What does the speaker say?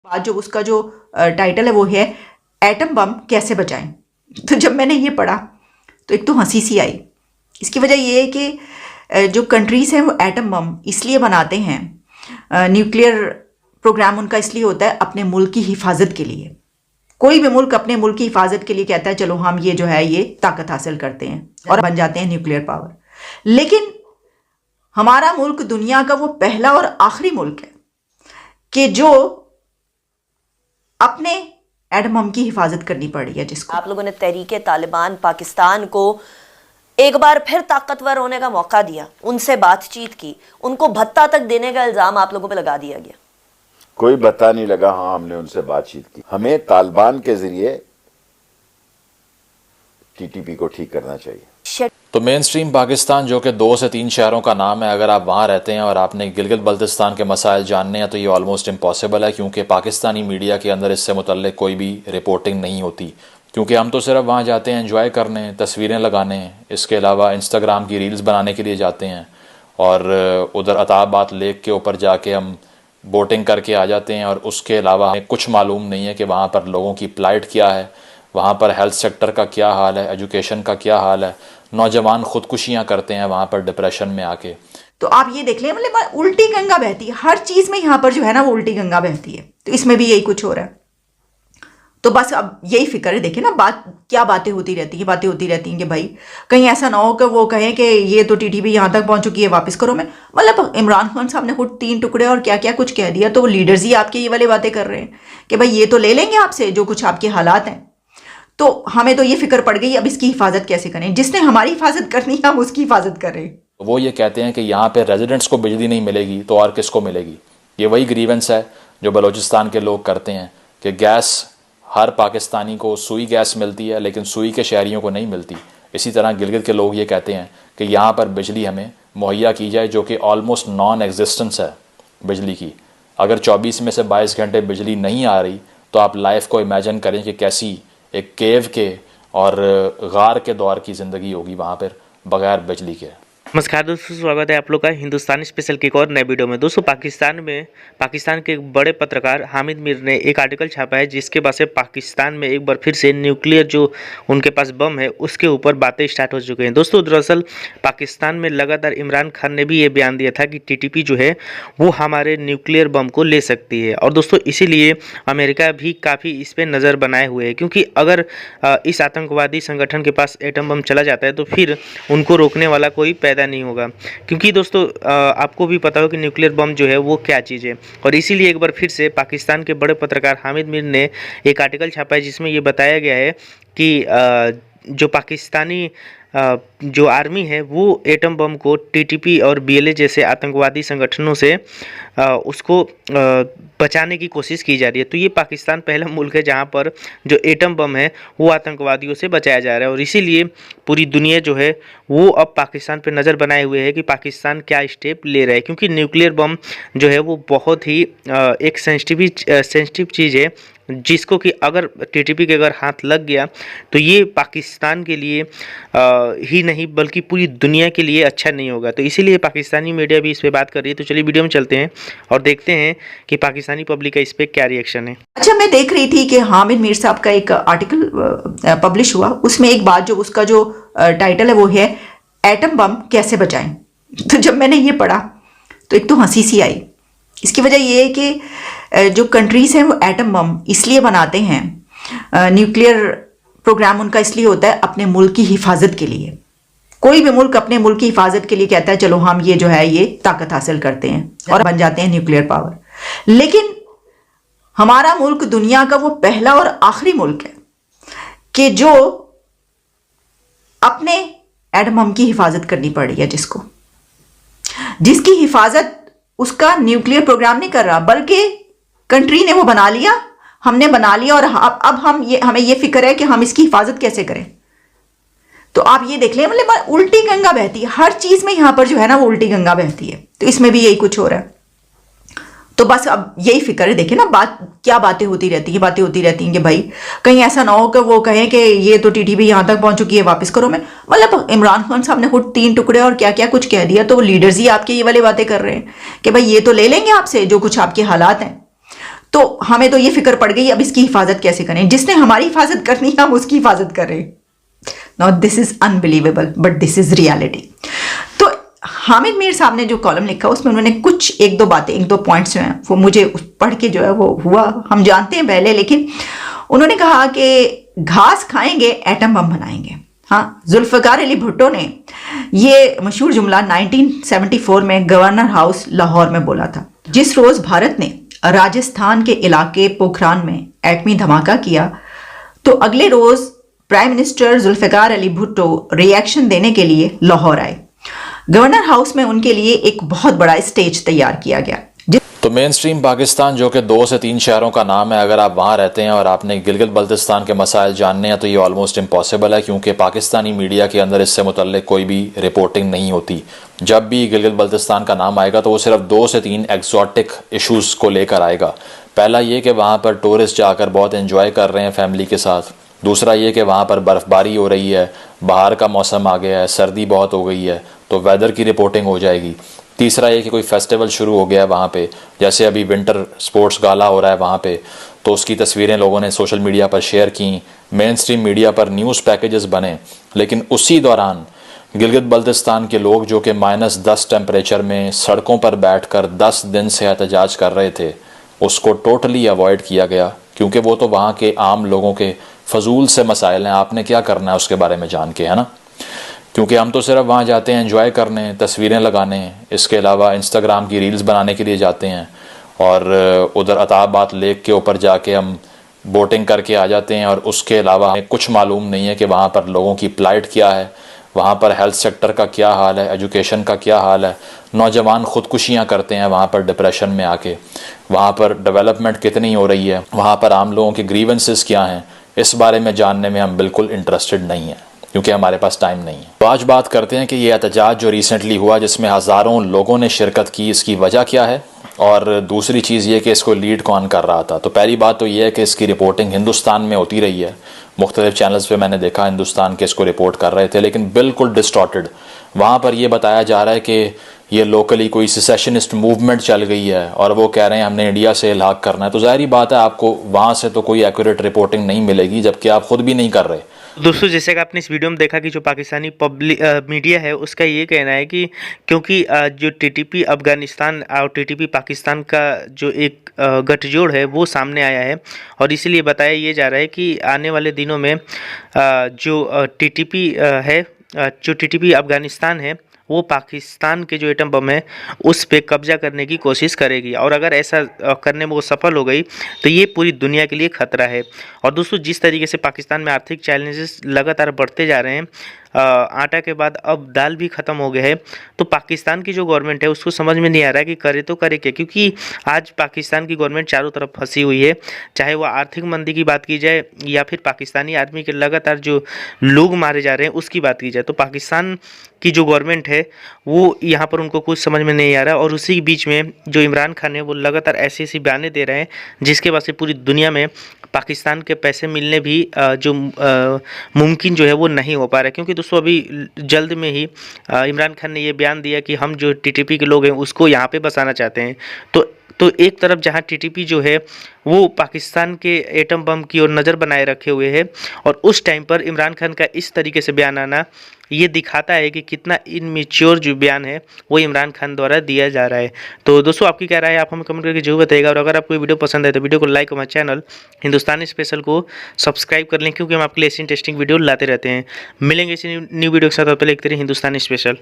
बाद जो उसका जो टाइटल है वो है एटम बम कैसे बचाएं। तो जब मैंने ये पढ़ा तो एक तो हंसी सी आई। इसकी वजह ये है कि जो कंट्रीज़ हैं वो एटम बम इसलिए बनाते हैं, न्यूक्लियर प्रोग्राम उनका इसलिए होता है अपने मुल्क की हिफाजत के लिए। कोई भी मुल्क अपने मुल्क की हिफाजत के लिए कहता है चलो हम ये जो है ये ताकत हासिल करते हैं और बन जाते हैं न्यूक्लियर पावर। लेकिन हमारा मुल्क दुनिया का वो पहला और आखिरी मुल्क है कि जो अपने एटम बम की हिफाजत करनी पड़ रही है। जिसको आप लोगों ने तहरीके तालिबान पाकिस्तान को एक बार फिर ताकतवर होने का मौका दिया, उनसे बातचीत की, उनको भत्ता तक देने का इल्जाम आप लोगों पे लगा दिया गया। कोई भत्ता नहीं लगा। हाँ, हमने उनसे बातचीत की। हमें तालिबान के जरिए टीटीपी को ठीक करना चाहिए। तो मेन स्ट्रीम पाकिस्तान जो कि 2 से 3 शहरों का नाम है, अगर आप वहाँ रहते हैं और आपने गिलगित बल्तिस्तान के मसाइल जानने हैं तो ये ऑलमोस्ट इम्पॉसिबल है, क्योंकि पाकिस्तानी मीडिया के अंदर इससे मुतल्लिक कोई भी रिपोर्टिंग नहीं होती। क्योंकि हम तो सिर्फ वहाँ जाते हैं एंजॉय करने, तस्वीरें लगाने, इसके अलावा इंस्टाग्राम की रील्स बनाने के लिए जाते हैं और उधर अताबाद लेक के ऊपर जाके हम बोटिंग करके आ जाते हैं। और उसके अलावा हमें कुछ मालूम नहीं है कि वहाँ पर लोगों की प्लाइट क्या है, वहाँ पर हेल्थ सेक्टर का क्या हाल है, एजुकेशन का क्या हाल है। नौजवान खुदकुशियाँ करते हैं वहाँ पर डिप्रेशन में आके। तो आप ये देख लें, मतलब उल्टी गंगा बहती है हर चीज़ में। यहाँ पर जो है ना वो उल्टी गंगा बहती है, तो इसमें भी यही कुछ हो रहा है। तो बस अब यही फिक्र है। देखिए ना, बातें होती रहती हैं कि भाई कहीं ऐसा ना हो कि वो कहें कि ये तो टीटीपी यहाँ तक पहुँच चुकी है, वापस करो। मैं मतलब इमरान खान साहब ने खुद 3 टुकड़े और क्या क्या कुछ कह दिया, तो वो लीडर्स ही आपके ये वाले बातें कर रहे हैं कि भाई ये तो ले लेंगे आपसे जो कुछ आपके हालात हैं। तो हमें तो ये फिक्र पड़ गई अब इसकी हिफाजत कैसे करें। जिसने हमारी हिफाजत करनी है हम उसकी हिफाजत करें। वो ये कहते हैं कि यहाँ पे रेजिडेंट्स को बिजली नहीं मिलेगी तो और किसको मिलेगी। ये वही ग्रीवेंस है जो बलूचिस्तान के लोग करते हैं कि गैस हर पाकिस्तानी को सुई गैस मिलती है लेकिन सुई के शहरियों को नहीं मिलती। इसी तरह गिलगित के लोग ये कहते हैं कि यहाँ पर बिजली हमें मुहैया की जाए, जो कि ऑलमोस्ट नॉन एग्जिस्टेंस है बिजली की। अगर 24 में से 22 घंटे बिजली नहीं आ रही तो आप लाइफ को इमेजिन करें कि कैसी एक केव के और गार के दौर की ज़िंदगी होगी वहाँ पर बगैर बिजली के। नमस्कार दोस्तों, स्वागत है आप लोग का हिंदुस्तानी स्पेशल के एक और नए वीडियो में। दोस्तों, पाकिस्तान के एक बड़े पत्रकार हामिद मीर ने एक आर्टिकल छापा है जिसके बाद से पाकिस्तान में एक बार फिर से न्यूक्लियर जो उनके पास बम है उसके ऊपर बातें स्टार्ट हो चुके हैं। दोस्तों, दरअसल पाकिस्तान में लगातार इमरान खान ने भी ये बयान दिया था कि टीटीपी जो है वो हमारे न्यूक्लियर बम को ले सकती है। और दोस्तों, इसीलिए अमेरिका भी काफ़ी इस पर नज़र बनाए हुए है, क्योंकि अगर इस आतंकवादी संगठन के पास एटम बम चला जाता है तो फिर उनको रोकने वाला कोई पैदा नहीं होगा। क्योंकि दोस्तों, आपको भी पता हो कि न्यूक्लियर बम जो है वो क्या चीज़ है। और इसीलिए एक बार फिर से पाकिस्तान के बड़े पत्रकार हामिद मीर ने एक आर्टिकल छापा है जिसमें ये बताया गया है कि जो पाकिस्तानी जो आर्मी है वो एटम बम को टीटीपी और बीएलए जैसे आतंकवादी संगठनों से उसको बचाने की कोशिश की जा रही है। तो ये पाकिस्तान पहला मुल्क है जहाँ पर जो एटम बम है वो आतंकवादियों से बचाया जा रहा है। और इसीलिए पूरी दुनिया जो है वो अब पाकिस्तान पर नज़र बनाए हुए है कि पाकिस्तान क्या स्टेप ले रहा है। क्योंकि न्यूक्लियर बम जो है वो बहुत ही एक सेंसिटिव चीज़ है, जिसको कि अगर टीटीपी के अगर हाथ लग गया तो ये पाकिस्तान के लिए ही नहीं बल्कि पूरी दुनिया के लिए अच्छा नहीं होगा। तो इसीलिए पाकिस्तानी मीडिया भी इस पे बात कर रही है। तो चलिए वीडियो में चलते हैं और देखते हैं कि पाकिस्तानी पब्लिक का इस पे क्या रिएक्शन है। अच्छा, मैं देख रही थी कि हामिद मीर साहब का एक आर्टिकल पब्लिश हुआ, उसमें एक बात जो उसका जो टाइटल है वो है एटम बम कैसे बचाएं। तो जब मैंने ये पढ़ा तो एक तो हंसी सी आई। इसकी वजह ये है कि जो कंट्रीज़ हैं वो एटम बम इसलिए बनाते हैं, न्यूक्लियर प्रोग्राम उनका इसलिए होता है अपने मुल्क की हिफाजत के लिए। कोई भी मुल्क अपने मुल्क की हिफाजत के लिए कहता है चलो हम ये जो है ये ताकत हासिल करते हैं और बन जाते हैं न्यूक्लियर पावर। लेकिन हमारा मुल्क दुनिया का वो पहला और आखिरी मुल्क है कि जो अपने एटम बम की हिफाजत करनी पड़ रही है, जिसकी हिफाजत उसका न्यूक्लियर प्रोग्राम नहीं कर रहा, बल्कि कंट्री ने वो बना लिया, हमने बना लिया। और अब हमें ये फिक्र है कि हम इसकी हिफाजत कैसे करें। तो आप ये देख लें, मतलब उल्टी गंगा बहती है हर चीज़ में। यहाँ पर जो है ना वो उल्टी गंगा बहती है, तो इसमें भी यही कुछ हो रहा है। तो बस अब यही फिक्र है। देखिए ना, बातें होती रहती हैं कि भाई कहीं ऐसा ना हो कि वो कहें कि ये तो टीटीपी यहाँ तक पहुँच चुकी है, वापस करो। मैं मतलब इमरान खान साहब ने खुद 3 टुकड़े और क्या क्या कुछ कह दिया, तो वो लीडर्स ही आपके ये वाले बातें कर रहे हैं कि भाई ये तो ले लेंगे आपसे जो कुछ आपके हालात हैं। तो हमें तो ये फिक्र पड़ गई अब इसकी हिफाजत कैसे करें, जिसने हमारी हिफाजत करनी है हम उसकी हिफाजत करें। Now this is unbelievable but this is reality. तो हामिद मीर साहब ने जो कॉलम लिखा उसमें उन्होंने कुछ एक दो पॉइंट्स जो हैं वो मुझे पढ़ के जो है वो हुआ, हम जानते हैं पहले, लेकिन उन्होंने कहा कि घास खाएंगे एटम बम बनाएंगे। हाँ, जुल्फ़िकार अली भुट्टो ने ये मशहूर जुमला 1974 में गवर्नर हाउस लाहौर में बोला था। जिस रोज़ भारत ने राजस्थान के इलाके पोखरान में एटमी धमाका किया तो अगले रोज़ prime minister Zulfikar Ali Bhutto reaction देने के लिए लाहौर आए। गवर्नर हाउस में उनके लिए एक बहुत बड़ा स्टेज तैयार किया गया। तो मेन स्ट्रीम पाकिस्तान जो कि 2 से 3 शहरों का नाम है, अगर आप वहाँ रहते हैं और आपने गिलगित बल्तिस्तान के मसाइल जानने हैं तो ये ऑलमोस्ट इम्पॉसिबल है, क्योंकि पाकिस्तानी मीडिया के अंदर इससे मुतल्लिक कोई भी रिपोर्टिंग नहीं होती। जब भी गिलगित बल्तिस्तान का नाम आएगा तो वो सिर्फ 2 से 3 एग्जॉटिक इशूज़ को लेकर आएगा। पहला ये कि वहाँ पर टूरिस्ट जाकर बहुत इन्जॉय कर रहे हैं फैमिली के साथ। दूसरा ये कि वहाँ पर बर्फ़बारी हो रही है, बाहर का मौसम आ गया है, सर्दी बहुत हो गई है, तो वेदर की रिपोर्टिंग हो जाएगी। तीसरा ये कि कोई फेस्टिवल शुरू हो गया है वहाँ पे, जैसे अभी विंटर स्पोर्ट्स गाला हो रहा है वहाँ पे, तो उसकी तस्वीरें लोगों ने सोशल मीडिया पर शेयर की, मेन स्ट्रीम मीडिया पर न्यूज़ पैकेजेस बने। लेकिन उसी दौरान गिलगित बल्तिस्तान के लोग जो कि -10 टेम्परेचर में सड़कों पर बैठकर 10 दिन से एहतजाज कर रहे थे, उसको टोटली अवॉइड किया गया, क्योंकि वो तो वहाँ के आम लोगों के फजूल से मसाइल हैं। आपने क्या करना है उसके बारे में जान के, है ना? क्योंकि हम तो सिर्फ वहाँ जाते हैं एंजॉय करने, तस्वीरें लगाने, इसके अलावा इंस्टाग्राम की रील्स बनाने के लिए जाते हैं, और उधर अताबाद लेक के ऊपर जाके हम बोटिंग करके आ जाते हैं, और उसके अलावा हमें कुछ मालूम नहीं है कि वहाँ पर लोगों की प्लाइट क्या है, वहाँ पर हेल्थ सेक्टर का क्या हाल है, एजुकेशन का क्या हाल है। नौजवान ख़ुदकुशियाँ करते हैं वहाँ पर डिप्रेशन में आके, वहाँ पर डेवलपमेंट कितनी हो रही है, वहाँ पर आम लोगों के ग्रीवेंसेस क्या हैं, इस बारे में जानने में हम बिल्कुल इंटरेस्टेड नहीं हैं, क्योंकि हमारे पास टाइम नहीं है। तो आज बात करते हैं कि ये एहतजाज जो रिसेंटली हुआ, जिसमें हज़ारों लोगों ने शिरकत की, इसकी वजह क्या है, और दूसरी चीज़ ये कि इसको लीड कौन कर रहा था। तो पहली बात तो ये है कि इसकी रिपोर्टिंग हिंदुस्तान में होती रही है, मुख्तलिफ चैनल्स पे मैंने देखा हिंदुस्तान के इसको रिपोर्ट कर रहे थे, लेकिन बिल्कुल डिस्टॉर्टेड। वहाँ पर ये बताया जा रहा है कि ये लोकली कोई सेसेशनिस्ट मूवमेंट चल गई है और वो कह रहे हैं हमने इंडिया से इलाक करना है। तो ज़ाहिर बात है आपको वहाँ से तो कोई एक्यूरेट रिपोर्टिंग नहीं मिलेगी, जबकि आप खुद भी नहीं कर रहे। दोस्तों, जैसे कि आपने इस वीडियो में देखा कि जो पाकिस्तानी मीडिया है उसका ये कहना है कि क्योंकि जो टीटीपी अफगानिस्तान और टीटीपी पाकिस्तान का जो एक गठजोड़ है वो सामने आया है, और इसीलिए बताया ये जा रहा है कि आने वाले दिनों में जो टीटीपी अफगानिस्तान है वो पाकिस्तान के जो एटम बम है उस पे कब्जा करने की कोशिश करेगी, और अगर ऐसा करने में वो सफल हो गई तो ये पूरी दुनिया के लिए खतरा है। और दोस्तों, जिस तरीके से पाकिस्तान में आर्थिक चैलेंजेस लगातार बढ़ते जा रहे हैं, आटा के बाद अब दाल भी ख़त्म हो गया है, तो पाकिस्तान की जो गवर्नमेंट है उसको समझ में नहीं आ रहा है कि करे तो करे क्या, क्योंकि आज पाकिस्तान की गवर्नमेंट चारों तरफ फंसी हुई है। चाहे वो आर्थिक मंदी की बात की जाए या फिर पाकिस्तानी आर्मी के लगातार जो लोग मारे जा रहे हैं उसकी बात की जाए, तो पाकिस्तान की जो गवर्नमेंट है वो यहाँ पर उनको कुछ समझ में नहीं आ रहा है। और उसी बीच में जो इमरान खान है वो लगातार ऐसी बयानें दे रहे हैं जिसके वजह से पूरी दुनिया में पाकिस्तान के पैसे मिलने भी जो मुमकिन जो है वो नहीं हो पा रहा है। क्योंकि दोस्तों, अभी जल्द में ही इमरान खान ने ये बयान दिया कि हम जो टीटीपी के लोग हैं उसको यहाँ पे बसाना चाहते हैं। तो एक तरफ जहाँ टीटीपी जो है वो पाकिस्तान के एटम बम की ओर नज़र बनाए रखे हुए है, और उस टाइम पर इमरान खान का इस तरीके से बयान आना ये दिखाता है कि कितना इनमेच्योर जो बयान है वो इमरान खान द्वारा दिया जा रहा है। तो दोस्तों, आपकी क्या राय है, आप हमें कमेंट करके जरूर बताइएगा, और अगर आपको ये वीडियो पसंद है तो वीडियो को लाइक और हमारे चैनल हिंदुस्तानी स्पेशल को सब्सक्राइब कर लें, क्योंकि हम आपके लिए ऐसी इंटरेस्टिंग वीडियो लाते रहते हैं। मिलेंगे इसी न्यू वीडियो के साथ, तब तक देखते रहिए हिंदुस्तानी स्पेशल।